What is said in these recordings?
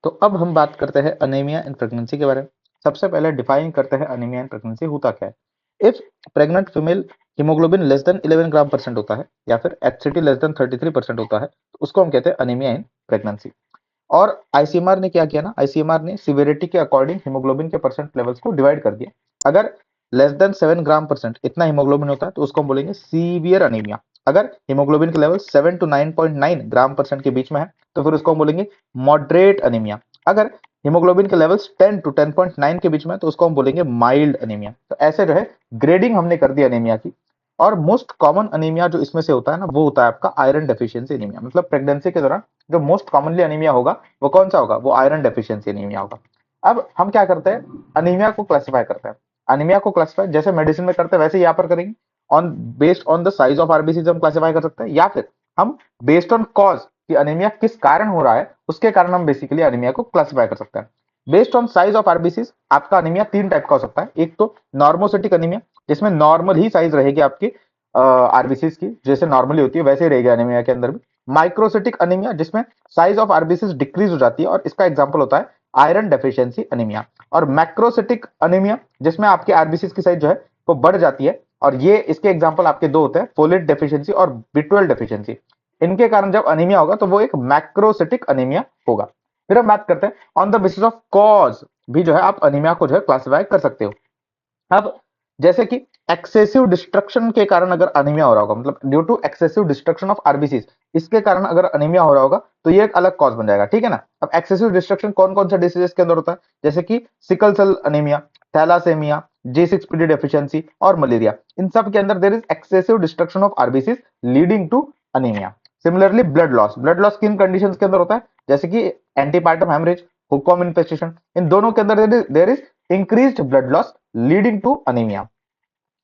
तो अब हम बात करते हैं अनीमिया इन प्रेगनेंसी के बारे में। सबसे पहले डिफाइन करते हैं अनीमिया इन प्रेगनेंसी होता क्या है। If pregnant female haemoglobin less than 11 gram percent होता है या फिर एचसीटी लेस देन 33% होता है, तो उसको हम कहते हैं अनीमिया इन प्रेगनेंसी। और आईसीएमआर ने क्या किया ना, आईसीएमआर ने सिवियरिटी के अकॉर्डिंग हीमोग्लोबिन के परसेंट लेवल्स को डिवाइड कर दिया। अगर लेस देन 7 ग्राम परसेंट इतना हीमोग्लोबिन होता है तो उसको हम बोलेंगे सीवियर अनीमिया। अगर हीमोग्लोबिन के लेवल 7 टू 9.9 ग्राम परसेंट के बीच में है तो फिर उसको हम बोलेंगे मॉडरेट अनीमिया। अगर हीमोग्लोबिन के लेवल्स 10 टू 10.9 के बीच में है तो उसको हम बोलेंगे माइल्ड अनीमिया। तो ऐसे जो है ग्रेडिंग हमने कर दी अनीमिया की। और मोस्ट कॉमन अनीमिया जो इसमें से होता है ना, वो होता है आपका आयरन डेफिशिएंसी अनीमिया। मतलब प्रेगनेंसी के दौरान जो मोस्ट कॉमनली अनीमिया होगा वो कौन सा होगा, वो आयरन डेफिशिएंसी अनीमिया होगा। अब हम क्या करते हैं, अनीमिया को क्लासिफाई करते हैं। अनीमिया को क्लासिफाई जैसे मेडिसिन में करते हैं वैसे यहाँ पर करेंगे। On based on the size of RBC हम क्लासिफाई कर सकते हैं, या फिर हम बेस्ड ऑन कॉज कि अनीमिया किस कारण हो रहा है उसके कारण हम बेसिकली अनीमिया को क्लासिफाई कर सकते हैं। Based on size of RBC आपका अनीमिया तीन टाइप का हो सकता है। एक तो नॉर्मोसिटिक अनीमिया, जिसमें नॉर्मल ही साइज रहेगी आपकी आरबीसी की, जैसे नॉर्मली होती है वैसे ही रहेगी अनीमिया के अंदर भी। माइक्रोसिटिक अनीमिया, जिसमें साइज ऑफ आरबीसी डिक्रीज हो जाती है, और इसका एग्जांपल होता है आयरन डेफिशिएंसी अनीमिया। और मैक्रोसिटिक अनीमिया, जिसमें आपके आरबीसी की साइज जो है वो बढ़ जाती है, और ये इसके एग्जांपल आपके दो होते हैं, फोलेट डेफिशिएंसी और B12 डेफिशिएंसी। इनके कारण जब अनीमिया होगा तो वो एक मैक्रोसिटिक अनीमिया होगा। फिर हम बात करते हैं on the basis of cause भी जो है आप अनीमिया को जो है क्लासिफाई कर सकते हो। अब जैसे कि एक्सेसिव डिस्ट्रक्शन के कारण अगर अनीमिया हो रहा होगा, मतलब due to excessive destruction of RBC, इसके कारण अगर अनीमिया हो रहा होगा तो ये एक अलग कॉज बन जाएगा, ठीक है ना। अब एक्सेसिव डिस्ट्रक्शन कौन कौन सा डिसीजेस के अंदर होता है, जैसे कि sickle cell anaemia, thalassaemia, G6PD deficiency और मलेरिया। इन सब के अंदर there is excessive destruction of RBC leading to anaemia. Similarly blood loss, blood loss किन कंडीशंस के अंदर होता है, जैसे कि एंटीपार्टम हेमरेज, हुकॉम इन्फेस्टेशन, इन दोनों के अंदर there is increased blood loss leading to anaemia.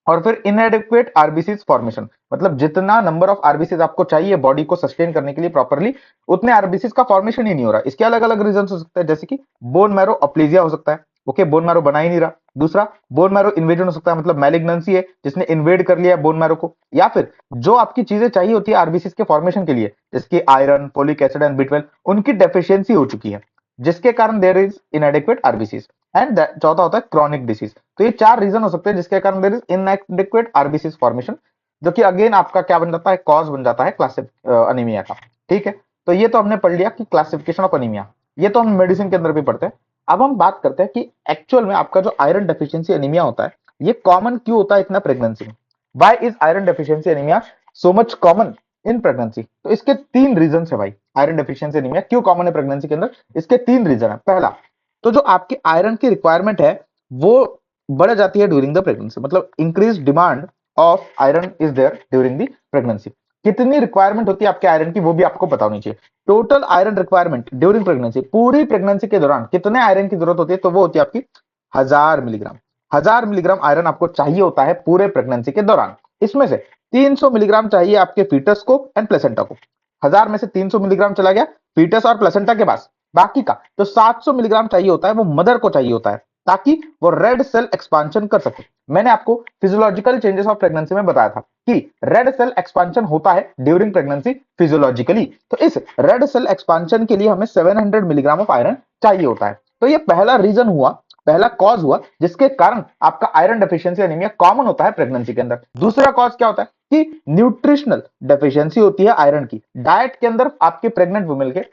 और फिर इनएडिक्वेट आरबीसी फॉर्मेशन, मतलब जितना नंबर ऑफ आरबीसी आपको चाहिए बॉडी को सस्टेन करने के लिए प्रॉपर्ली, उतने आरबीसी का फॉर्मेशन ही नहीं हो रहा। इसके अलग अलग रीजन हो सकते हैं, जैसे कि बोन मैरो अप्लीजिया हो सकता है, ओके, बोन मैरो बना ही नहीं रहा। दूसरा, बोन मैरो इन्वेजन हो सकता है, मतलब मैलिग्नेंसी है जिसने इन्वेड कर लिया बोन मैरो को। या फिर जो आपकी चीजें चाहिए होती है आरबीसी के फॉर्मेशन के लिए, जैसे iron, folic acid and B12, उनकी डेफिशिएंसी हो चुकी है, जिसके कारण there is inadequate RBC. And चौथा होता है क्रॉनिक डिसीज। तो ये चार रीजन हो सकते हैं जिसके कारण there is inadequate RBC formation, जो कि अगेन आपका क्या बन जाता है, कॉज बन जाता है क्लासिक अनीमिया का। ठीक है, तो ये तो हमने पढ़ लिया कि क्लासिफिकेशन ऑफ अनीमिया, ये तो हम मेडिसिन के अंदर भी पढ़ते हैं। अब हम बात करते हैं कि एक्चुअल में आपका जो आयरन डेफिशिएंसी अनीमिया होता है ये कॉमन क्यों होता है इतना प्रेगनेंसी में। Why is iron deficiency anaemia so much common in pregnancy. तो इसके तीन रीजन है भाई, आयरन डेफिशिएंसी अनीमिया क्यों कॉमन है प्रेगनेंसी के अंदर, इसके तीन रीजन है। पहला, तो जो आपकी आयरन की रिक्वायरमेंट है वो बढ़ जाती है ड्यूरिंग द प्रेगनेंसी, मतलब increase demand of iron is there during the pregnancy. कितनी रिक्वायरमेंट होती है आपके आयरन की वो भी आपको पता होनी चाहिए। Total iron requirement during pregnancy, पूरी प्रेगनेंसी के दौरान कितने आयरन की जरूरत होती है, तो वो होती है आपकी 1000 मिलीग्राम। 1000 मिलीग्राम आयरन आपको चाहिए होता है पूरे प्रेगनेंसी के दौरान। इसमें से 300 मिलीग्राम चाहिए आपके फीटस को एंड प्लेसेंटा को। 1000 में से 300 मिलीग्राम चला गया फीटस और प्लेसेंटा के पास, बाकी का जो 700 मिलीग्राम चाहिए होता है वो मदर को चाहिए होता है, ताकि वो रेड सेल एक्सपांशन कर सके। मैंने आपको फिजियोलॉजिकल चेंजेस ऑफ प्रेगनेंसी में बताया था कि रेड सेल एक्सपांशन होता है ड्यूरिंग प्रेगनेंसी फिजियोलॉजिकली। तो इस रेड सेल एक्सपांशन के लिए हमें 700 मिलीग्राम ऑफ आयरन चाहिए होता है। तो ये पहला रीजन हुआ, पहला कॉज हुआ जिसके कारण आपका आयरन डेफिशिएंसी एनीमिया कॉमन होता है प्रेगनेंसी के अंदर। दूसरा कॉज क्या होता है कि न्यूट्रिशनल डेफिशिएंसी होती है आयरन की। डाइट के अंदर आपके प्रेग्नेंट वुमेन के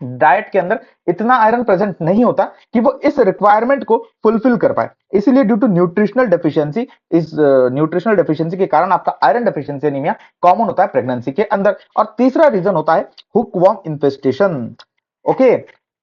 डाइट के अंदर इतना आयरन प्रेजेंट नहीं होता कि वो इस रिक्वायरमेंट को फुलफिल कर पाए, इसीलिए ड्यू टू न्यूट्रिशनल डेफिशिएंसी, इस न्यूट्रिशनल डेफिशिएंसी के कारण आपका आयरन डेफिशिएंसी एनीमिया कॉमन होता है प्रेगनेंसी के अंदर। और तीसरा रीजन होता है हुकवर्म इन्फेस्टेशन। ओके,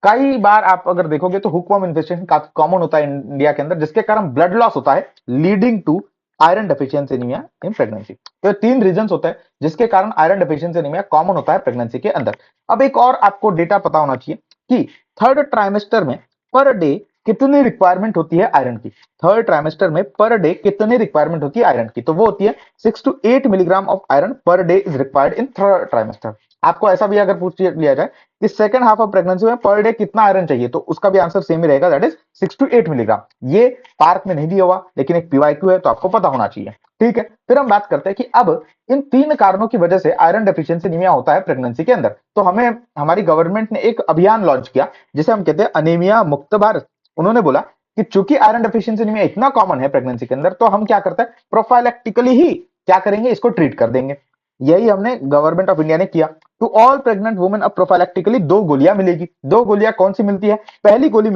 कई बार आप अगर देखोगे तो हुकवर्म इन्फेस्टेशन काफी कॉमन होता है इंडिया के अंदर, जिसके कारण ब्लड लॉस होता है leading to iron deficiency anaemia in pregnancy. तो तीन रीजन होते हैं जिसके कारण आयरन डेफिशिएंसी एनीमिया कॉमन होता है प्रेगनेंसी के अंदर। अब एक और आपको डेटा पता होना चाहिए कि थर्ड ट्राइमेस्टर में पर डे कितनी रिक्वायरमेंट होती है आयरन की, थर्ड ट्राइमेस्टर में पर डे कितनी रिक्वायरमेंट होती है आयरन की, तो वो होती है 6 to 8 milligram of iron per day is required in third trimester. आपको ऐसा भी अगर पूछ लिया जाए कि सेकंड हाफ ऑफ प्रेगनेंसी में पर डे कितना आयरन चाहिए, तो उसका भी आंसर सेम ही रहेगा, दैट इज 6 to 8 मिलीग्राम। ये पार्क में नहीं दिया हुआ, लेकिन एक पीवाईक्यू है तो आपको पता होना चाहिए। ठीक है, फिर हम बात करते हैं कि अब इन 3 कारणों की वजह से आयरन डेफिशिएंसी एनीमिया होता है प्रेगनेंसी के अंदर। तो हमें हमारी गवर्नमेंट ने एक अभियान लॉन्च किया जिसे हम कहते हैं अनीमिया मुक्त भारत। उन्होंने बोला कि चूंकि आयरन डेफिशिएंसी एनीमिया इतना कॉमन है प्रेगनेंसी के अंदर, तो हम क्या करते हैं, प्रोफाइलैक्टिकली ही क्या करेंगे, इसको ट्रीट कर देंगे। यही हमने गवर्नमेंट ऑफ इंडिया ने किया। टू ऑल प्रेग्नेंट वुमेन अब प्रोफाइलैक्टिकली 2 गोलियां मिलेगी। 2 गोलियां कौन सी मिलती है, पहली गोली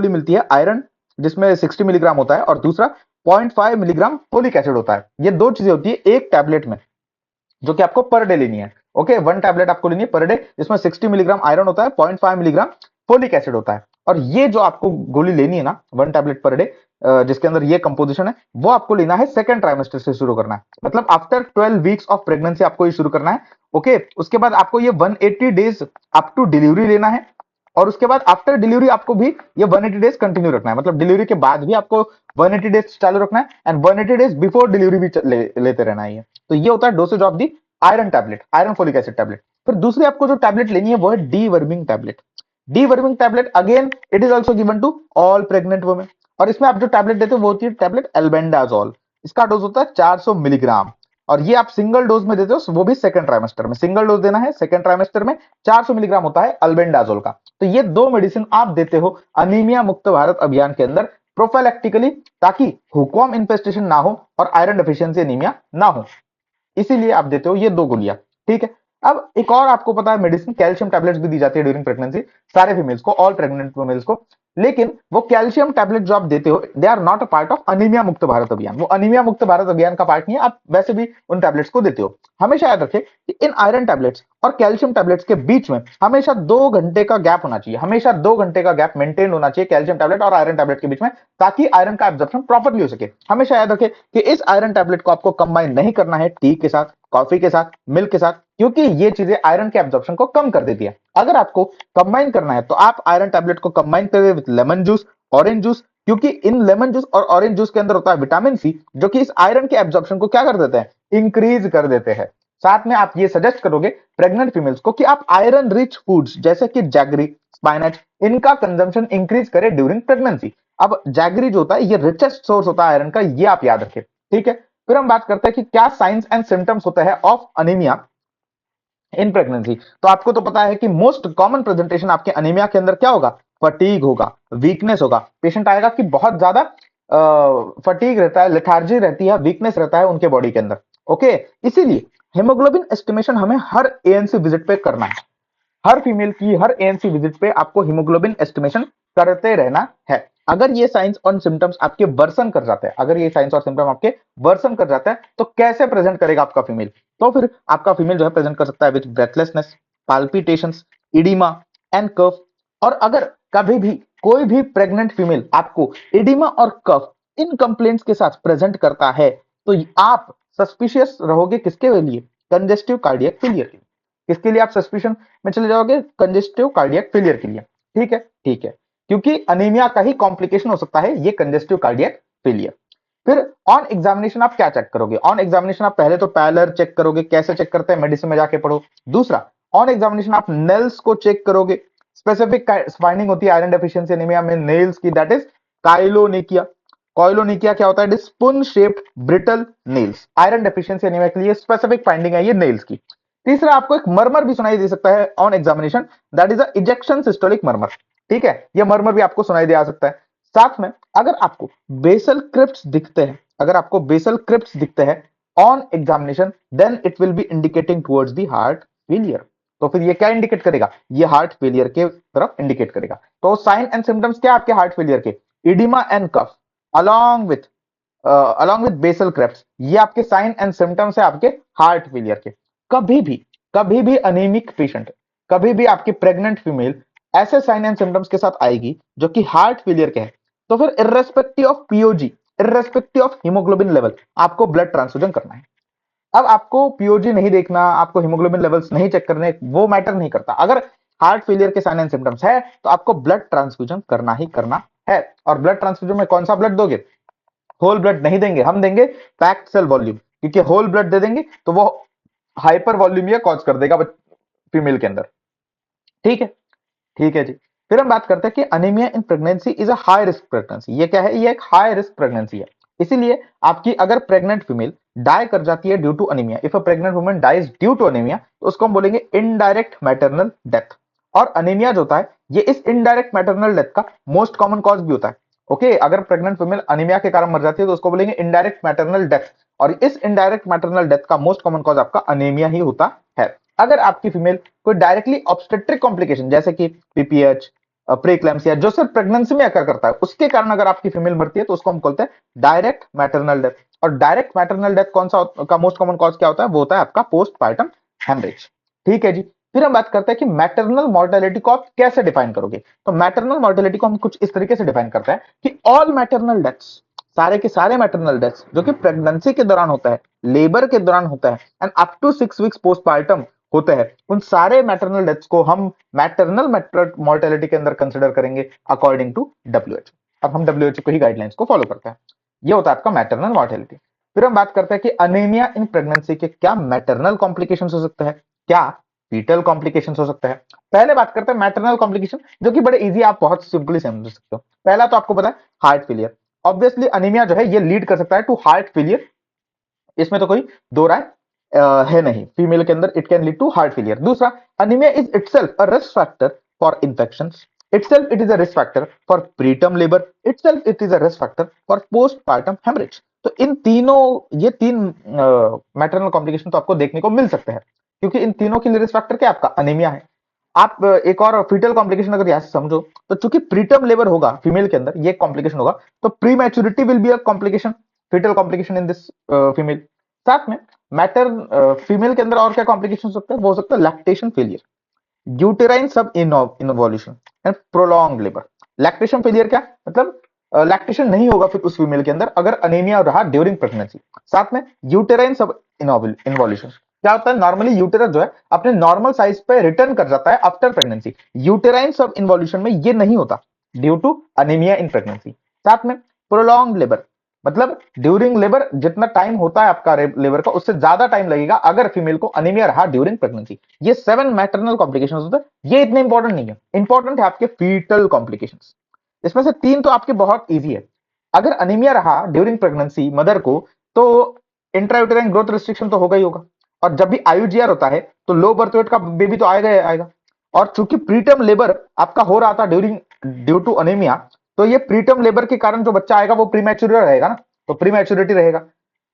मिलती है आयरन जिसमें 60 मिलीग्राम होता है, और दूसरा 0.5 मिलीग्राम फोलिक एसिड होता है। ये 2 चीजें होती है एक टैबलेट में, जो कि आपको पर डे लेनी है। ओके, 1 टैबलेट आपको लेनी है पर डे, जिसमें 60 मिलीग्राम आयरन होता है, 0.5 मिलीग्राम फोलिक एसिड होता है। और ये जो आपको गोली लेनी है ना, 1 टैबलेट पर डे, जिसके अंदर ये कंपोजिशन है, वो आपको लेना है सेकंड ट्राइमेस्टर से शुरू करना है, मतलब आफ्टर 12 वीक्स ऑफ प्रेगनेंसी आपको ये शुरू करना है। ओके, उसके बाद आपको ये 180 डेज अप टू डिलीवरी लेना है, और उसके बाद आफ्टर डिलीवरी आपको भी ये 180 डेज कंटिन्यू रखना है, मतलब डिलीवरी के बाद भी आपको 180 डेज चालू रखना है, एंड 180 डेज बिफोर डिलीवरी भी लेते रहना है। तो ये होता है dosage of the iron tablet, iron folic acid tablet. फिर दूसरी आपको जो टैबलेट लेनी है वो है deworming tablet. Deworming tablet again it is also given to all pregnant women, और इसमें आप जो टैबलेट देते हो वो होती है टैबलेट एल्बेंडाजोल। इसका डोज होता है 400 मिलीग्राम, और ये आप सिंगल डोज में देते हो, वो भी सेकंड ट्राइमेस्टर में। सिंगल डोज देना है सेकंड ट्राइमेस्टर में, 400 मिलीग्राम होता है अल्बेंडाजोल का। तो ये 2 मेडिसिन आप देते हो अनीमिया मुक्त भारत अभियान के अंदर प्रोफाइलैक्टिकली, ताकि हुकॉम इन्फेस्टेशन ना हो और आयरन डेफिशिएंसी एनीमिया ना हो, इसीलिए आप देते हो ये 2 गोलियां। ठीक है, अब एक और आपको पता है मेडिसिन कैल्शियम टैबलेट्स भी दी जाती है ड्यूरिंग प्रेगनेंसी, सारे फीमेल्स को, ऑल प्रेग्नेंट फीमेल्स को। लेकिन वो कैल्शियम टैबलेट जो आप देते हो, they are not a part of anaemia Mukt Bharat अभियान। वो अनीमिया मुक्त भारत अभियान का पार्ट नहीं है, आप वैसे भी उन टैबलेट्स को देते हो। हमेशा याद रखें कि इन आयरन टैबलेट्स और कैल्शियम टैबलेट्स के बीच में हमेशा 2 घंटे का गैप होना चाहिए, हमेशा 2 घंटे का गैप मेंटेन होना चाहिए कैल्शियम टैबलेट और आयरन टैबलेट के बीच में, ताकि आयरन का एब्जॉर्प्शन प्रॉपर्ली हो सके। हमेशा याद रखें कि इस आयरन टैबलेट को आपको कंबाइन नहीं करना है टी के साथ, कॉफी के साथ, मिल्क के साथ, क्योंकि ये चीजें आयरन के एब्जॉर्प्शन को कम कर देती है। अगर आपको कंबाइन करना है तो आप आयरन टैबलेट को कंबाइन करें with lemon juice, orange juice, क्योंकि इन लेमन जूस और ऑरेंज जूस के अंदर होता है विटामिन सी, जो कि इस आयरन के एब्जॉर्प्शन को क्या कर देते हैं, इंक्रीज कर देते हैं। साथ में आप ये सजेस्ट करोगे प्रेग्नेंट फीमेल्स को कि आप आयरन रिच फूड्स जैसे कि जैगरी, स्पाइनच, इनका कंजम्पशन इंक्रीज करें ड्यूरिंग प्रेगनेंसी। अब जैगरी जो होता है ये रिचेस्ट सोर्स होता है आयरन का, ये आप याद रखें। ठीक है, फिर हम बात करते हैं कि क्या साइंस एंड सिम्टम्स होता है ऑफ अनीमिया इन प्रेगनेंसी। तो आपको तो पता है कि मोस्ट कॉमन प्रेजेंटेशन आपके अनीमिया के अंदर क्या होगा, फटीग होगा, वीकनेस होगा। पेशेंट आएगा कि बहुत ज्यादा फटीग रहता है, लेथार्जी रहती है, वीकनेस रहता है उनके बॉडी के अंदर। ओके, इसीलिए हेमोग्लोबिन एस्टिमेशन हमें हर एएनसी विजिट पे करना है। हर फीमेल की हर एएनसी विजिट पे आपको हीमोग्लोबिन एस्टिमेशन करते रहना है। अगर ये साइंस और सिम्टम्स आपके वर्सन कर जाते हैं, अगर ये साइंस और सिम्टम आपके वर्सन कर जाता है, तो कैसे प्रेजेंट करेगा आपका फीमेल, तो फिर आपका फीमेल जो है प्रेजेंट कर सकता है with breathlessness, palpitations, oedema and कफ। और अगर कभी भी कोई भी प्रेग्नेंट फीमेल आपको इडिमा और कफ इन कंप्लेंट्स के साथ प्रेजेंट करता है, तो आप सस्पिशियस रहोगे किसके लिए, कंजेस्टिव कार्डियक फेलियर के लिए। किसके लिए आप सस्पिशन में चले जाओगे, कंजेस्टिव कार्डियक फेलियर के लिए। ठीक है, ठीक है, क्योंकि अनीमिया का ही कॉम्प्लिकेशन हो सकता है ये कंजेस्टिव कार्डियक फेलियर। फिर ऑन एग्जामिनेशन आप क्या चेक करोगे, ऑन एग्जामिनेशन आप पहले तो पैलर चेक करोगे, कैसे चेक करते हैं मेडिसिन में जाके पढ़ो। दूसरा, ऑन एग्जामिनेशन आप नेल्स को चेक करोगे। स्पेसिफिक फाइंडिंग होती है आयरन डेफिशिएंसी एनीमिया में नेल्स की, दैट इज काइलोनिकिया। कॉइलोनिकिया क्या होता है, spoon shaped brittle nails. Iron deficiency anaemia के लिए स्पेसिफिक फाइंडिंग है ये नेल्स की। तीसरा, आपको एक मर्मर भी सुनाई दे सकता है on examination, that is a ejection systolic murmur. ठीक है, ये मर्मर भी आपको सुनाई दे आ सकता है। साथ में अगर आपको बेसल क्रिप्ट्स दिखते हैं, अगर आपको बेसल क्रिप्ट्स दिखते हैं on examination, then it will be indicating towards the heart failure. तो फिर ये क्या इंडिकेट करेगा, ये हार्ट फेलियर के तरफ इंडिकेट करेगा। तो साइन एंड सिम्टम्स क्या आपके हार्ट फेलियर के, oedema and cough along with basal creps, ये आपके साइन एंड सिम्टम्स है आपके हार्ट फेलियर के। कभी भी अनीमिक पेशेंट, कभी भी आपकी प्रेग्नेंट फीमेल ऐसे साइन एंड सिम्टम्स के साथ आएगी जो कि हार्ट फेलियर के हैं, तो फिर irrespective of POG, irrespective of haemoglobin level, आपको ब्लड ट्रांसफ्यूजन करना है। अब आपको पीओजी नहीं देखना, आपको हीमोग्लोबिन लेवल्स नहीं चेक करने, वो मैटर नहीं करता। अगर हार्ट फेलियर के साइन एंड सिम्टम्स है तो आपको ब्लड ट्रांसफ्यूजन करना ही करना है। और ब्लड ट्रांसफ्यूजन में कौन सा ब्लड दोगे? होल ब्लड नहीं देंगे, हम देंगे पैक्ड सेल वॉल्यूम, क्योंकि होल ब्लड दे देंगे तो वो हाइपर वॉल्यूमिया कॉज कर देगा फीमेल के अंदर। ठीक है, ठीक है जी। फिर हम बात करते हैं कि anaemia in pregnancy is a high risk pregnancy. ये क्या है? ये एक हाई रिस्क प्रेगनेंसी है। इसीलिए आपकी अगर प्रेग्नेंट फीमेल डाई कर जाती है due to anaemia, if a pregnant woman dies due to anaemia, तो उसको हम बोलेंगे इनडायरेक्ट मैटरनल डेथ। और अनीमिया जो होता है ये इस इनडायरेक्ट मैटरनल डेथ का मोस्ट कॉमन कॉज भी होता है। ओके, अगर प्रेग्नेंट फीमेल अनीमिया के कारण मर जाती है तो उसको बोलेंगे इनडायरेक्ट मैटरनल डेथ, और इस इनडायरेक्ट मैटरनल डेथ का मोस्ट कॉमन कॉज आपका अनीमिया ही होता है। अगर आपकी फीमेल कोई डायरेक्टली ऑब्स्टेट्रिक कॉम्प्लिकेशन जैसे कि पीपीएच, प्रीक्लैम्सिया जो सिर्फ प्रेगनेंसी में अकर करता है, उसके कारण अगर आपकी फीमेल मरती है तो उसको हम बोलते हैं डायरेक्ट मैटरनल डेथ। और डायरेक्ट मैटरनल डेथ कौन सा का मोस्ट कॉमन कॉज क्या होता है? वो होता है आपका पोस्टपार्टम हेमरेज। ठीक है जी। फिर हम बात करते हैं कि मैटरनल मॉर्टेलिटी को आप कैसे डिफाइन करोगे। तो मैटरनल मॉर्टेलिटी को हम कुछ इस तरीके से डिफाइन करते हैं कि ऑल मैटरनल डेथ्स, सारे के सारे मैटरनल डेथ्स जो कि प्रेगनेंसी के दौरान होता है, लेबर के दौरान होता है and up to 6 weeks postpartum होते हैं, उन सारे मैटरनल डेथ्स को हम मैटरनल मॉर्टेलिटी के अंदर कंसिडर करेंगे अकॉर्डिंग टू डब्ल्यूएचओ। अब हम डब्ल्यूएचओ को ही गाइडलाइंस को फॉलो करते हैं। ये होता है आपका मैटरनल मॉर्टेलिटी। फिर हम बात करते हैं कि अनीमिया इन प्रेगनेंसी के क्या मैटरनल कॉम्प्लिकेशंस हो सकते हैं, क्या फीटल कॉम्प्लिकेशंस हो सकते हैं। पहले बात करते हैं मैटरनल कॉम्प्लिकेशन, जो कि बड़े इजी, आप बहुत सिंपली समझ सकते हो। पहला तो आपको पता है हार्ट फेलियर। ऑब्वियसली अनीमिया जो है ये लीड कर सकता है टू हार्ट फेलियर, इसमें तो कोई दो राय है नहीं। फीमेल के अंदर it can lead to heart failure. दूसरा, anaemia is itself a risk factor for infections, itself it is a risk factor for preterm labor, itself it is a risk factor for postpartum hemorrhage। तो इन तीनों, ये तीन maternal complication तो आपको देखने को मिल सकते हैं, क्योंकि इन तीनों के लिए रिस्क फैक्टर क्या आपका अनीमिया है। आप एक और फीटल कॉम्प्लिकेशन अगर यहां से समझो, तो चूंकि प्रीटर्म लेबर होगा फीमेल के अंदर, ये कॉम्प्लिकेशन होगा, तो prematurity will be a complication, foetal complication in this female. साथ में मैटर फीमेल के अंदर और क्या कॉम्प्लिकेशन हो सकता है? वो हो सकता है lactation failure, uterine sub involution and prolong labour. Lactation failure क्या मतलब? लैक्टेशन नहीं होगा फिर उस फीमेल के अंदर अगर अनीमिया रहा ड्यूरिंग प्रेगनेंसी। साथ में यूटेराइन सब इनवोल्यूशन, क्या होता है? नॉर्मली यूटेरस जो है अपने नॉर्मल साइज पे रिटर्न कर जाता है after pregnancy. Uterine subinvolution में ये नहीं होता due to anaemia in pregnancy. साथ में प्रोलॉन्ग लेबर, मतलब ड्यूरिंग लेबर जितना टाइम होता है आपका लेबर का, उससे ज्यादा टाइम लगेगा अगर फीमेल को अनीमिया रहा ड्यूरिंग प्रेगनेंसी। ये 7 मैटरनल कॉम्प्लिकेशंस होते हैं। ये इतने इंपॉर्टेंट नहीं है, इंपॉर्टेंट है आपके फीटल कॉम्प्लिकेशंस। इसमें से 3 तो आपके बहुत इजी है। अगर अनीमिया रहा ड्यूरिंग प्रेगनेंसी मदर को, तो इंट्रायूटेराइन ग्रोथ रिस्ट्रिक्शन तो होगा ही होगा, और जब भी आईयूजीआर होता है तो लो बर्थ वेट का बेबी तो आएगा ही आएगा। और चूंकि प्रीटर्म लेबर आपका हो रहा था ड्यू टू अनीमिया, तो ये प्रीटर्म लेबर के कारण जो बच्चा आएगा वो प्रीमैच्योर रहेगा ना, तो प्रीमैच्योरिटी रहेगा।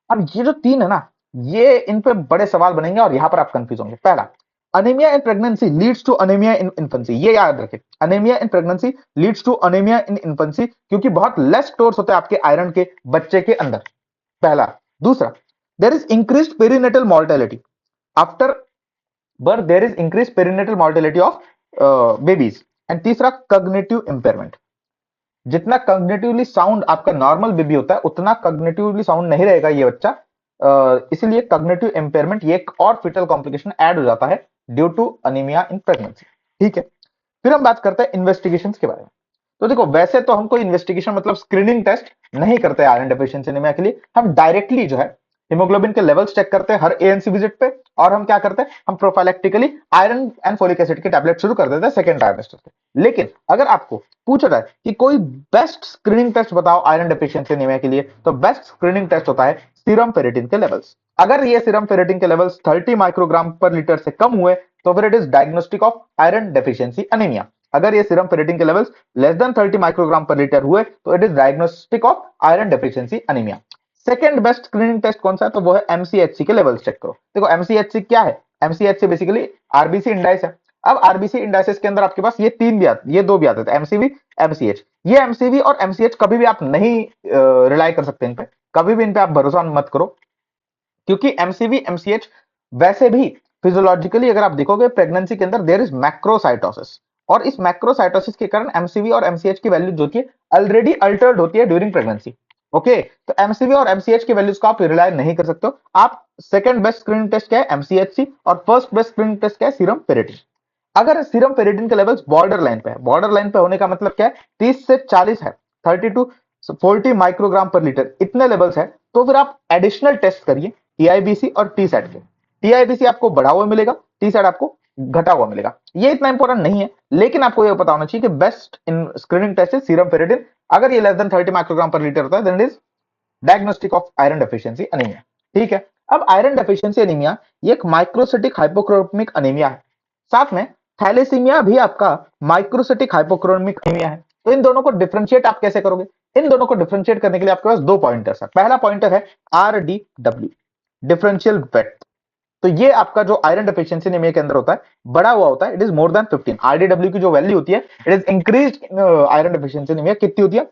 अब ये जो 3 है ना, ये इन पे बड़े सवाल बनेंगे और यहां पर आप कंफ्यूज होंगे। पहला, anaemia in pregnancy leads to anaemia in infancy. ये याद रखें, anaemia in pregnancy leads to anaemia in infancy, क्योंकि बहुत लेस स्टोर्स होते हैं आपके आयरन के बच्चे के अंदर, पहला। दूसरा, there is increased perinatal mortality after birth, there is increased perinatal mortality of babies. And तीसरा, कॉग्निटिव इंपेयरमेंट, जितना कॉग्निटिवली साउंड आपका नॉर्मल बेबी होता है उतना कॉग्निटिवली साउंड नहीं रहेगा ये बच्चा, इसलिए कॉग्निटिव इंपेयरमेंट ये एक और फीटल कॉम्प्लिकेशन ऐड हो जाता है due to anaemia in pregnancy. ठीक है, फिर हम बात करते हैं इन्वेस्टिगेशन के बारे में। तो देखो, वैसे तो हम कोई इन्वेस्टिगेशन मतलब स्क्रीनिंग टेस्ट नहीं करते आयरन डेफिशिएंसी एनीमिया के लिए। हम डायरेक्टली जो है हीमोग्लोबिन के लेवल्स चेक करते हैं हर एएनसी विजिट पे, और हम क्या करते हैं, हम prophylactically iron and folic acid की टैबलेट शुरू कर देते हैं सेकेंड ट्राइमेस्टर से। लेकिन अगर आपको पूछा जाए कि कोई बेस्ट स्क्रीनिंग टेस्ट बताओ आयरन डेफिशिएंसी एनीमिया के लिए, तो बेस्ट स्क्रीनिंग टेस्ट होता है सीरम फेरेटिन के लेवल्स। अगर ये सीरम फेरेटिन के लेवल्स 30 माइक्रोग्राम पर लीटर से कम हुए तो फिर it is diagnostic of iron deficiency anaemia. अगर ये सीरम फेरेटिन के levels less than 30 microgram per litre हुए तो it is diagnostic of iron deficiency anaemia. Second best screening test कौन सा है? तो वो है एमसीएचसी के लेवल्स चेक करो। देखो एमसीएचसी क्या है? एमसीएचसी बेसिकली आरबीसी इंडाइस है। अब आरबीसी इंडाइसेस के अंदर आपके पास ये 3 भी आते, ये 2 भी आते थे, एमसीवी एमसीएच। ये एमसीवी और एमसीएच कभी भी आप नहीं रिलाई कर सकते इन पे, कभी भी इन पे आप भरोसा मत करो, क्योंकि एमसीवी एमसीएच वैसे भी फिजियोलॉजिकली अगर आप देखोगे प्रेगनेंसी के अंदर देयर इज मैक्रोसाइटोसिस, और इस मैक्रोसाइटोसिस के कारण एमसीवी और एमसीएच की वैल्यू जो होती है ऑलरेडी अल्टर्ड होती है ड्यूरिंग प्रेगनेंसी। ओके, तो एमसीवी और एमसीएच की वैल्यूज को आप रिलाय नहीं कर सकते हो। आप सेकंड बेस्ट स्क्रीनिंग टेस्ट क्या है? एमसीएचसी। और फर्स्ट बेस्ट स्क्रीनिंग टेस्ट क्या है? Serum ferritin. अगर सीरम फेरिटिन के लेवल्स बॉर्डर लाइन पे है, बॉर्डर लाइन पे होने का मतलब क्या है, 30 से 40 है, 30 टू 40 माइक्रोग्राम पर लीटर, इतने लेवल्स है, तो फिर आप एडिशनल टेस्ट करिए टीआईबीसी और टी सैट के। टीआईबीसी आपको बढ़ा हुआ मिलेगा, टी सैट आपको घटा हुआ मिलेगा। ये इतना इंपॉर्टेंट नहीं है, लेकिन आपको ये पता होना चाहिए कि बेस्ट इन स्क्रीनिंग टेस्ट है सीरम फेरिटिन। अगर ये less than 30 microgram per litre होता है, then it is diagnostic of iron deficiency anaemia. ठीक है, अब आयरन डेफिशिएंसी अनीमिया ये एक माइक्रोसिटिक हाइपोक्रोमिक अनीमिया है, साथ में थैलेसीमिया भी आपका माइक्रोसिटिक हाइपोक्रोमिक अनीमिया है। तो इन दोनों को डिफरेंशिएट आप कैसे करोगे? इन दोनों को डिफरेंशिएट करने के लिए आपके पास दो पॉइंटर्स है। पहला पॉइंटर है RDW, डिफरेंशियल ब्रेड्थ। तो ये आपका जो आयरन डेफिशिएंसी एनीमिया के अंदर होता है, बड़ा हुआ होता है, it is more then 15। RDW की जो वैल्यू होती है, it is increased iron deficiency anaemia, कितनी होती है?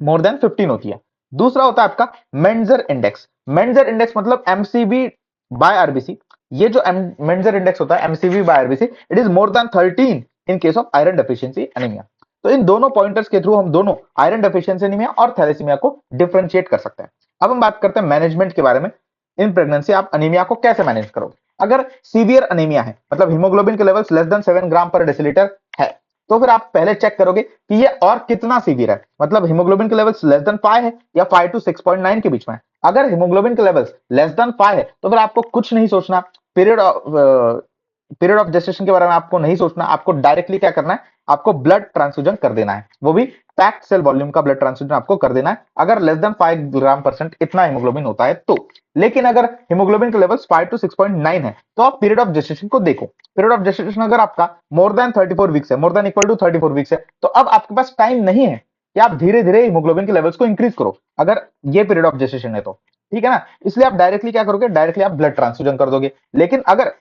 मोर देन 15 होती है। दूसरा होता है आपका मेंजर इंडेक्स। मेंजर इंडेक्स मतलब एमसीबी बाय आरबीसी। ये जो मेंजर इंडेक्स होता है MCV by RBC, it is more than 13 in case of iron deficiency anaemia. तो इन दोनों पॉइंटर्स के थ्रू हम दोनों आयरन डेफिशिएंसी एनीमिया और थैलेसीमिया को डिफरेंशिएट कर सकते हैं। अब हम बात करते हैं मैनेजमेंट के बारे में। इन प्रेगनेंसी आप अनीमिया को कैसे मैनेज करोगे? अगर सीवियर अनीमिया है, मतलब हीमोग्लोबिन के लेवल्स लेस देन 7 ग्राम पर डेसिलीटर है, तो फिर आप पहले चेक करोगे कि ये और कितना सीवियर है, मतलब हीमोग्लोबिन के लेवल्स लेस देन 5 है या 5 टू 6.9 के बीच में है। अगर हीमोग्लोबिन के लेवल्स लेस देन 5 है, तो फिर आपको कुछ नहीं सोचना, पीरियड ऑफ जेस्टेशन के बारे में आपको नहीं सोचना, आपको डायरेक्टली क्या करना है, आपको ब्लड ट्रांसफ्यूजन कर देना है, वो भी पैक्ड सेल वॉल्यूम का ब्लड ट्रांसफ्यूजन आपको कर देना है, अगर लेस देन 5 ग्राम परसेंट इतना हीमोग्लोबिन होता है तो। लेकिन अगर हीमोग्लोबिन के लेवल्स 5 टू 6.9 है, तो आप पीरियड ऑफ जेस्टेशन को देखो। पीरियड ऑफ जेस्टेशन अगर आपका मोर देन 34 वीक्स है, more than equal to 34 weeks है, तो अब आपके पास टाइम नहीं है कि आप धीरे धीरे हीमोग्लोबिन के लेवल्स को इंक्रीज करो, अगर ये पीरियड ऑफ जेस्टेशन है तो। ठीक है ना, इसलिए आप डायरेक्टली क्या करोगे, डायरेक्टली आप ब्लड ट्रांसफ्यूजन कर दोगे। लेकिन अगर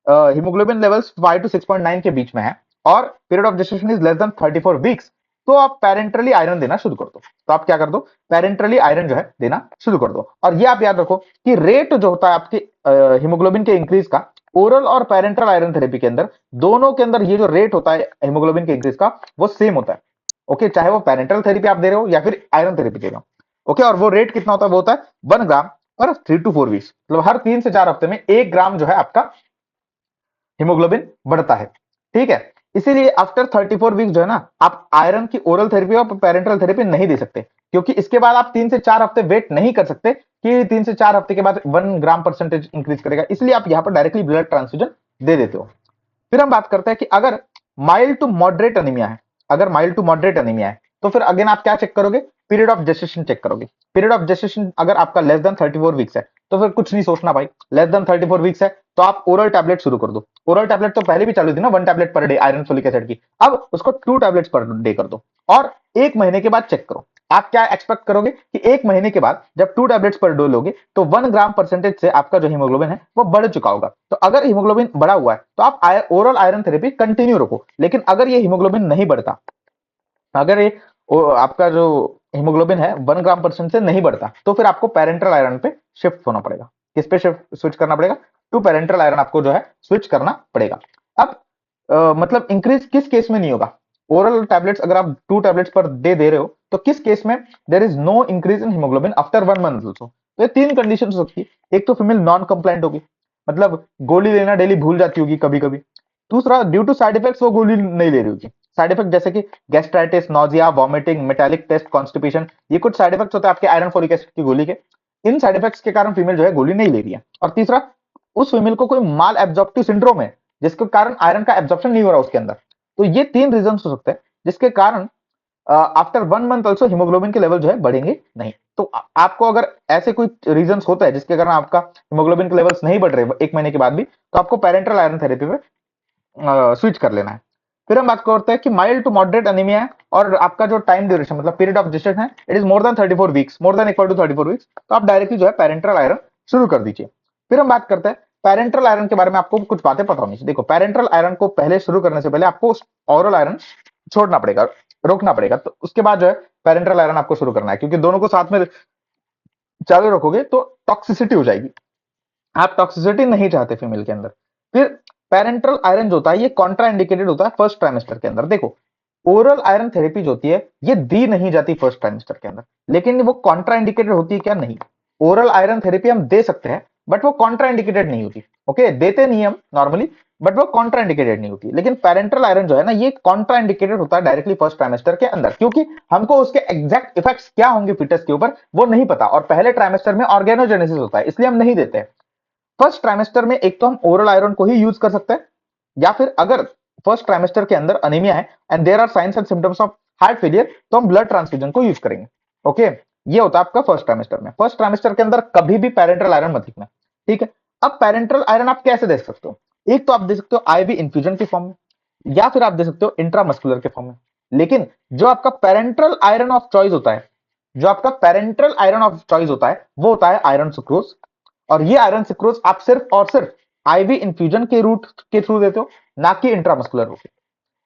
हीमोग्लोबिन लेवल्स 5 टू 6.9 के बीच में है और period of gestation is less than 34 weeks, तो आप पेरेंटरली आयरन देना शुरू कर दो। तो आप क्या कर दो, पेरेंटरली आयरन जो है देना शुरू कर दो। और ये आप याद रखो कि रेट जो होता है आपके हीमोग्लोबिन के इंक्रीज का, ओरल और पेरेंटल आयरन थेरेपी के अंदर, दोनों के अंदर ये जो रेट होता है हीमोग्लोबिन के इंक्रीज का, वो सेम होता है। ओके, चाहे वो पेरेंटल थेरेपी आप दे रहे हो या फिर आयरन थेरेपी दे रहे हो। ओके, और वो रेट कितना होता है, वो होता है 1 ग्राम पर 3 टू 4 वीक्स, मतलब हर 3 से 4 हफ्ते में 1 ग्राम जो है आपका हीमोग्लोबिन बढ़ता है। ठीक है, इसीलिए आफ्टर 34 वीक जो है ना, आप आयरन की ओरल थेरेपी और पेरेंटल थेरेपी नहीं दे सकते, क्योंकि इसके बाद आप 3 से 4 हफ्ते वेट नहीं कर सकते कि 3 से 4 हफ्ते के बाद 1 ग्राम परसेंटेज इंक्रीज करेगा, इसलिए आप यहां पर डायरेक्टली ब्लड ट्रांसफ्यूजन दे देते हो। फिर हम बात करते हैं कि अगर माइल्ड टू मॉडरेट अनीमिया है, अगर माइल्ड टू मॉडरेट अनीमिया है, तो फिर अगेन आप क्या चेक करोगे, पीरियड ऑफ जेस्टेशन चेक करोगे। पीरियड ऑफ जेस्टेशन अगर आपका लेस देन 34 वीक्स है, तो फिर कुछ नहीं सोचना भाई, लेस देन 34 वीक्स है तो आप ओरल टैबलेट शुरू कर दो। ओरल टैबलेट तो पहले भी चालू थी ना, 1 tablet per day iron folic acid की, अब उसको 2 टैबलेट्स पर डे कर दो और 1 महीने के बाद चेक करो। आप क्या एक्सपेक्ट करोगे कि 1 महीने के बाद जब 2 टैबलेट्स पर डे लोगे तो 1 ग्राम परसेंटेज से आपका जो हीमोग्लोबिन है वो बढ़ चुका होगा। तो अगर हीमोग्लोबिन बढ़ा हुआ है तो आप ओरल आयरन थेरेपी कंटिन्यू रखो। लेकिन अगर ये हीमोग्लोबिन नहीं बढ़ता, अगर ये आपका जो हीमोग्लोबिन है 1 ग्राम परसेंट से नहीं बढ़ता, तो फिर आपको पेरेंटल आयरन पे शिफ्ट होना पड़ेगा। किस पे शिफ्ट स्विच करना पड़ेगा? टू पेरेंटल आयरन आपको जो है स्विच करना पड़ेगा। अब मतलब इंक्रीज किस केस में नहीं होगा? ओरल टैबलेट्स अगर आप 2 टैबलेट्स पर दे रहे हो, तो किस केस में there is no increase in haemoglobin after 1 month also? तो ये 3 कंडीशन हो सकती है। एक तो फीमेल नॉन कंप्लाइंट होगी, मतलब गोली लेना डेली भूल जाती होगी कभी कभी। दूसरा, ड्यू टू साइड इफेक्ट्स वो गोली नहीं ले रही होगी। साइड इफेक्ट जैसे कि gastritis, nausea, vomiting, metallic taste, constipation, ये कुछ साइड इफेक्ट्स होते हैं आपके आयरन फोलिक एसिड की गोली के। इन साइड इफेक्ट्स के कारण फीमेल जो है गोली नहीं ले रही है। और तीसरा, उस फीमेल को कोई माल एब्जॉर्प्टिव सिंड्रोम है जिसके कारण आयरन का एब्जॉर्प्शन नहीं हो रहा उसके अंदर। तो ये 3 रीजन हो सकते हैं जिसके कारण आफ्टर 1 मंथ ऑल्सो हीमोग्लोबिन के लेवल जो है बढ़ेंगे नहीं। तो आपको अगर ऐसे कोई रीजन होता है जिसके कारण आपका हीमोग्लोबिन के लेवल्स नहीं बढ़ रहे 1 महीने के बाद भी, तो आपको पेरेंटल आयरन थेरेपी पे स्विच कर लेना है। फिर हम बात करते हैं कि माइल्ड टू मॉडरेट अनीमिया है और आपका जो टाइम ड्यूरेशन मतलब पीरियड ऑफ जेस्टेशन है, it is more than 34 weeks, more than equal to 34 weeks, तो आप डायरेक्टली जो है पेरेंटल आयरन शुरू कर दीजिए। फिर हम बात करते हैं पेरेंटल आयरन के बारे में। आपको कुछ बातें पता होनी चाहिए। देखो, पेरेंटल आयरन को पहले शुरू करने से पहले आपको ओरल आयरन छोड़ना पड़ेगा, रोकना पड़ेगा, तो उसके बाद जो है पेरेंटल आयरन आपको शुरू करना है, क्योंकि दोनों को साथ में चालू रखोगे तो टॉक्सिसिटी हो जाएगी। आप टॉक्सिसिटी नहीं चाहते फीमेल के अंदर। फिर पेरेंटल आयरन जो होता है ये कॉन्ट्रा इंडिकेटेड होता है फर्स्ट ट्राइमेस्टर के अंदर। देखो, ओरल आयरन थेरेपी जो होती है ये दी नहीं जाती फर्स्ट ट्राइमेस्टर के अंदर, लेकिन वो कॉन्ट्रा इंडिकेटेड होती है क्या? नहीं। ओरल आयरन थेरेपी हम दे सकते हैं बट वो कॉन्ट्रा इंडिकेटेड नहीं होती। ओके, देते नहीं हम नॉर्मली, बट वो कॉन्ट्रा इंडिकेटेड नहीं होती। लेकिन पेरेंटल आयरन जो है ना, ये कॉन्ट्रा इंडिकेटेड होता है डायरेक्टली फर्स्ट ट्राइमेस्टर के अंदर, क्योंकि हमको उसके एग्जैक्ट इफेक्ट्स क्या होंगे फीटस के ऊपर वो नहीं पता, और पहले ट्राइमेस्टर में ऑर्गेनोजेनेसिस होता है, इसलिए हम नहीं देते हैं। फर्स्ट ट्राइमेस्टर में एक तो हम ओरल आयरन को ही यूज कर सकते हैं, या फिर अगर फर्स्ट ट्राइमेस्टर के अंदर अनीमिया है and there are signs and symptoms of heart failure, तो हम ब्लड ट्रांसफ्यूजन को यूज करेंगे। ओके, ये होता है आपका फर्स्ट ट्राइमेस्टर में। फर्स्ट ट्राइमेस्टर के अंदर कभी भी पेरेंटल आयरन मत लिखना, ठीक है। अब पेरेंटल आयरन आप कैसे दे सकते हो? एक तो आप दे सकते हो आईवी इन्फ्यूजन के फॉर्म में, या फिर आप दे सकते हो इंट्रामस्कुलर के फॉर्म में। लेकिन जो आपका पेरेंटल आयरन ऑफ चॉइस होता है, जो आपका पेरेंटल आयरन ऑफ चॉइस होता है, वो होता है आयरन सुक्रोज। और ये आयरन सुक्रोज आप सिर्फ और सिर्फ आईवी इन्फ्यूजन के रूट के थ्रू देते हो, ना कि इंट्रामस्कुलर रूट।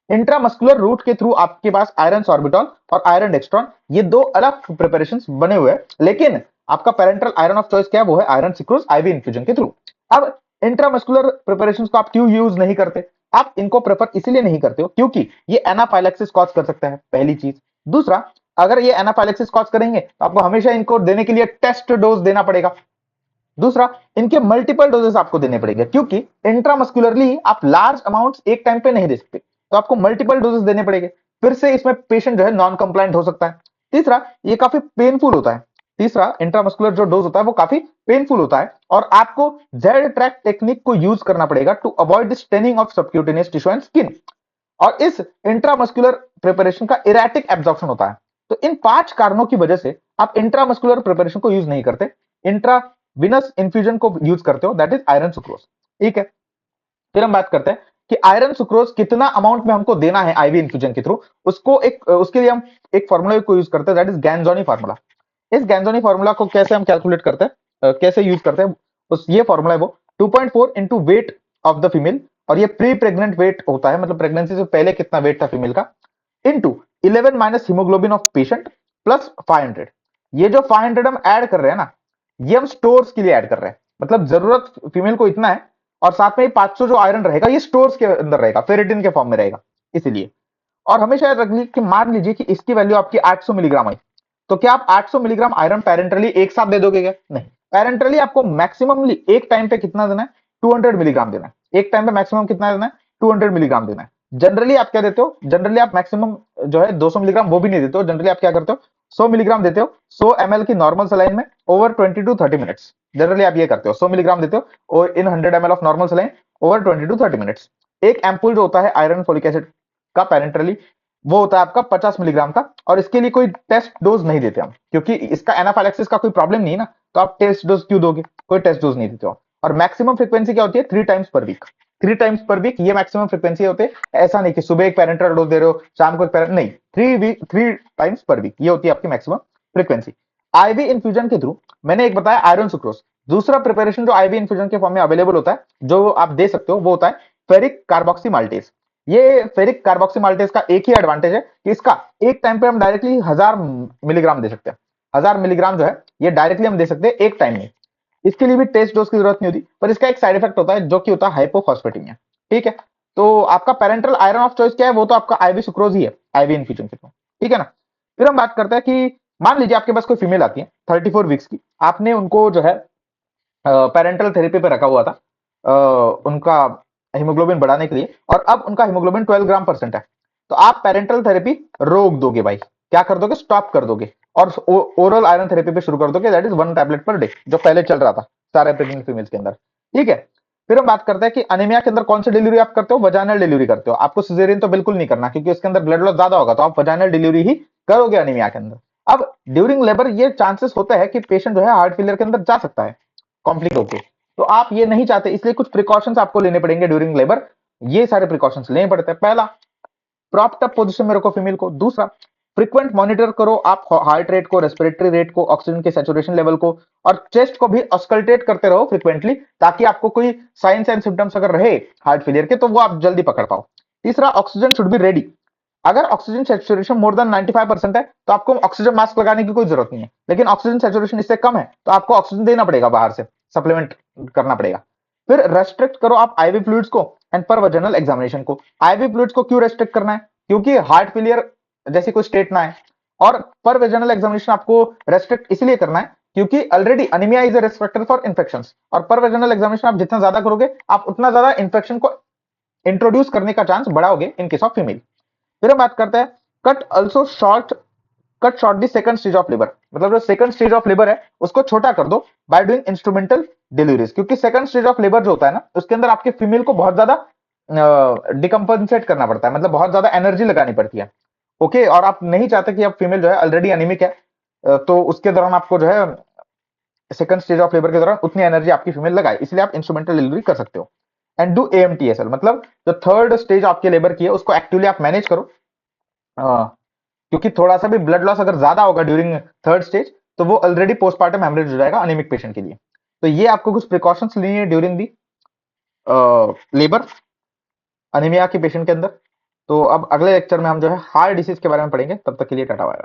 इंट्रामस्कुलर रूट के थ्रू आपके पास आयरन सॉर्बिटॉल और आयरन डेक्स्ट्रॉन, ये दो अलग प्रिपरेशंस बने हुए हैं, लेकिन आपका पेरेंटल आयरन ऑफ चॉइस क्या है? वो है आयरन सुक्रोज आईवी इन्फ्यूजन के थ्रू। अब इंट्रामस्कुलर प्रिपरेशंस को आप क्यों यूज नहीं करते? आप इनको प्रेफर इसलिए नहीं करते हो क्योंकि ये एनाफाइलेक्सिस कॉज कर सकता है, पहली चीज। दूसरा, अगर ये एनाफाइलेक्सिस कॉज करेंगे तो आपको हमेशा इनको देने के लिए टेस्ट डोज देना पड़ेगा। दूसरा, इनके मल्टीपल डोजेस आपको देने पड़ेंगे, क्योंकि इंट्रामस्कुलरली आप लार्ज अमाउंट्स एक टाइम पे नहीं दे सकते, तो आपको मल्टीपल डोजेस देने पड़ेंगे। फिर से इसमें पेशेंट जो है नॉन कंप्लायंट हो सकता है। तीसरा, ये काफी पेनफुल होता है। तीसरा, इंट्रामस्कुलर जो डोज होता है वो काफी पेनफुल होता है, और आपको जेड ट्रैक टेक्निक को यूज करना पड़ेगा to avoid the staining of subcutaneous tissue and skin. और इस इंट्रामस्कुलर प्रिपरेशन का इरेटिक एब्जॉर्प्शन होता है। तो इन 5 कारणों की वजह से आप इंट्रामस्कुलर प्रिपरेशन को यूज नहीं करते, इंट्राविनस इन्फ्यूजन को यूज करते हो, दैट इज आयरन सुक्रोज। ठीक है, फिर हम बात करते हैं कि आयरन सुक्रोज कितना अमाउंट में हमको देना है आईवी इन्फ्यूजन के थ्रू। उसके लिए हम एक फॉर्मूला को यूज करते हैं, दैट इज गैंजोनी फार्मूला। इस गैंजोनी फार्मूला को कैसे हम कैलकुलेट करते हैं, कैसे यूज करते हैं? ये फॉर्मूला है वो 2.4 into weight of the female, और ये प्री प्रेग्नेंट वेट होता है, मतलब प्रेगनेंसी से पहले कितना वेट था फीमेल का, into 11 minus haemoglobin of patient plus 500। ये जो 500 हम ऐड कर रहे हैं ना, ये हम स्टोर्स के लिए ऐड कर रहे हैं, मतलब जरूरत फीमेल को इतना है, और साथ में 500 जो आयरन रहेगा ये स्टोर्स के अंदर रहेगा, फेरेटिन के फॉर्म में रहेगा, इसीलिए। और हमेशा याद रख लीजिए कि मान लीजिए कि इसकी वैल्यू आपकी 800 मिलीग्राम आई, तो क्या आप 800 मिलीग्राम आयरन पेरेंटली एक साथ दे दोगे क्या? नहीं, पेरेंटली आपको मैक्सिममली एक टाइम पे कितना देना है? 200 मिलीग्राम देना है। एक टाइम पे मैक्सिमम कितना देना है? 200 मिलीग्राम देना है। जनरली आप क्या देते हो? जनरली आप मैक्सिमम जो है 200 मिलीग्राम वो भी नहीं देते हो, जनरली आप क्या करते हो? 100 मिलीग्राम देते हो 100 ml की नॉर्मल सलाइन में ओवर 20 टू 30 मिनट्स। जनरली आप ये करते हो, 100 मिलीग्राम देते हो और in 100 ml of normal saline over 20 to 30 minutes. एक एम्पूल जो होता है आयरन फोलिक एसिड का पेरेंटली, वो होता है आपका 50 मिलीग्राम का, और इसके लिए कोई टेस्ट डोज नहीं देते हम, क्योंकि इसका एनाफाइलेक्सिस का कोई प्रॉब्लम नहीं है ना, तो आप टेस्ट डोज क्यों दोगे? कोई टेस्ट डोज नहीं देते हो। और मैक्सिमम फ्रीक्वेंसी क्या होती है? 3 times per week. 3 times per week ये मैक्सिमम फ्रीक्वेंसी होते हैं, ऐसा नहीं कि सुबह एक पेरेंटल डोज दे रहे हो शाम को एक नहीं, 3 टाइम्स पर वीक ये होती है आपकी मैक्सिमम फ्रीक्वेंसी। आईवी इन्फ्यूजन के थ्रू मैंने एक बताया आयरन सुक्रोज। दूसरा प्रिपरेशन जो आईवी इन्फ्यूजन के फॉर्म में अवेलेबल होता है, जो आप दे सकते हो, वो होता है फेरिक कार्बोक्सी माल्टेज। ये फेरिक कार्बोक्सी माल्टेज का एक ही एडवांटेज है कि इसका एक टाइम पे हम डायरेक्टली 1000 मिलीग्राम दे सकते हैं। 1000 मिलीग्राम जो है ये डायरेक्टली हम दे सकते हैं एक टाइम में। इसके लिए भी टेस्ट डोज की जरूरत नहीं होती, पर इसका एक साइड इफेक्ट होता है जो कि होता है हाइपोफॉस्फेटेमिया। ठीक है, तो आपका पेरेंटल आयरन ऑफ चॉइस क्या है? वो तो आपका आईवी सुक्रोज ही है, आईवी इन्फ्यूजन के थ्रू। ठीक है ना। फिर हम बात करते हैं कि मान लीजिए आपके पास कोई फीमेल आती है 34 वीक्स की, आपने उनको जो है पेरेंटल थेरेपी पे रखा हुआ था उनका हीमोग्लोबिन बढ़ाने के लिए, और अब उनका हीमोग्लोबिन 12 ग्राम परसेंट है, तो आप पेरेंटल थेरेपी रोक दोगे भाई, क्या कर दोगे? स्टॉप कर दोगे, और ओरल आयरन थेरेपी पे शुरू कर दोगे, that is 1 tablet per day, जो पहले चल रहा था सारे प्रेग्नेंट फीमेल्स के अंदर। ठीक है, फिर हम बात करते हैं कि अनीमिया के अंदर कौन सी डिलीवरी आप करते हो? वजाइनल डिलीवरी करते हो। आपको सिजेरियन तो बिल्कुल नहीं करना, क्योंकि इसके अंदर ब्लड लॉस ज्यादा होगा, तो आप वजाइनल डिलीवरी ही करोगे अनीमिया के अंदर। अब ड्यूरिंग लेबर ये चांसेस होता है कि पेशेंट जो है हार्ट फेलियर के अंदर जा सकता है कॉम्प्लिकेट होके, तो आप ये नहीं चाहते, इसलिए कुछ प्रिकॉशंस आपको लेने पड़ेंगे ड्यूरिंग लेबर। ये सारे प्रिकॉशंस लेने पड़ते हैं। पहला, प्रॉप्ड अप पोजीशन में रखो फीमेल को। दूसरा, फ्रीक्वेंट मॉनिटर करो आप हार्ट रेट को, रेस्पिरेटरी रेट को, ऑक्सीजन के सैचुरेशन लेवल को, और चेस्ट को भी ऑस्कल्टेट करते रहो फ्रीक्वेंटली, ताकि आपको कोई साइंस एंड सिम्टम्स अगर रहे हार्ट फेलियर के तो वो आप जल्दी पकड़ पाओ। तीसरा, ऑक्सीजन शुड बी रेडी। अगर ऑक्सीजन सैचुरेशन मोर देन 95% है तो आपको ऑक्सीजन मास्क लगाने की कोई जरूरत नहीं है, लेकिन ऑक्सीजन सैचुरेशन इससे कम है तो आपको ऑक्सीजन देना पड़ेगा, बाहर से सप्लीमेंट करना पड़ेगा। फिर रेस्ट्रिक्ट करो आप आईवी फ्लूइड्स को एंड पर वजनल एग्जामिनेशन को। आईवी फ्लूइड्स को क्यों रेस्ट्रिक्ट करना है? क्योंकि हार्ट फेलियर जैसी कोई स्टेट ना है, और पर वेजनल एग्जामिनेशन आपको रेस्ट्रिक्ट इसलिए करना है क्योंकि already anaemia is a risk factor for infections, और पर वेजिनल एग्जामिनेशन आप जितना ज्यादा करोगे आप उतना ज्यादा इन्फेक्शन को इंट्रोड्यूस करने का चांस बढ़ाओगे इन केस ऑफ फीमेल। फिर हम बात करते हैं cut also short, cut short the second stage of labour, मतलब जो सेकंड स्टेज ऑफ लेबर है उसको छोटा कर दो बाय डूइंग इंस्ट्रूमेंटल डिलीवरीज, क्योंकि सेकंड स्टेज ऑफ लेबर जो होता है ना उसके अंदर आपके फीमेल को बहुत ज्यादा डिकम्पनसेट करना पड़ता है, मतलब बहुत ज्यादा एनर्जी लगानी पड़ती है। ओके, और आप नहीं चाहते कि अब फीमेल जो है ऑलरेडी एनीमिक है, तो उसके दौरान आपको जो है सेकंड स्टेज ऑफ लेबर के दौरान उतनी एनर्जी आपकी फीमेल लगाए, इसलिए आप इंस्ट्रूमेंटल डिलीवरी कर सकते हो। एंड डू एएमटीएसएल, मतलब जो थर्ड स्टेज आपके लेबर की है उसको एक्टिवली आप मैनेज करो, क्योंकि थोड़ा सा भी ब्लड लॉस अगर ज्यादा होगा ड्यूरिंग थर्ड स्टेज तो वो ऑलरेडी पोस्टमार्टम हेमरेज हो जाएगा अनेमिक पेशेंट के लिए। तो ये आपको कुछ प्रिकॉशंस लेनी है ड्यूरिंग दी लेबर अनीमिया के पेशेंट के अंदर। तो अब अगले लेक्चर में हम जो है हार्ट डिसीज के बारे में पढ़ेंगे, तब तक के लिए टाटा बाय।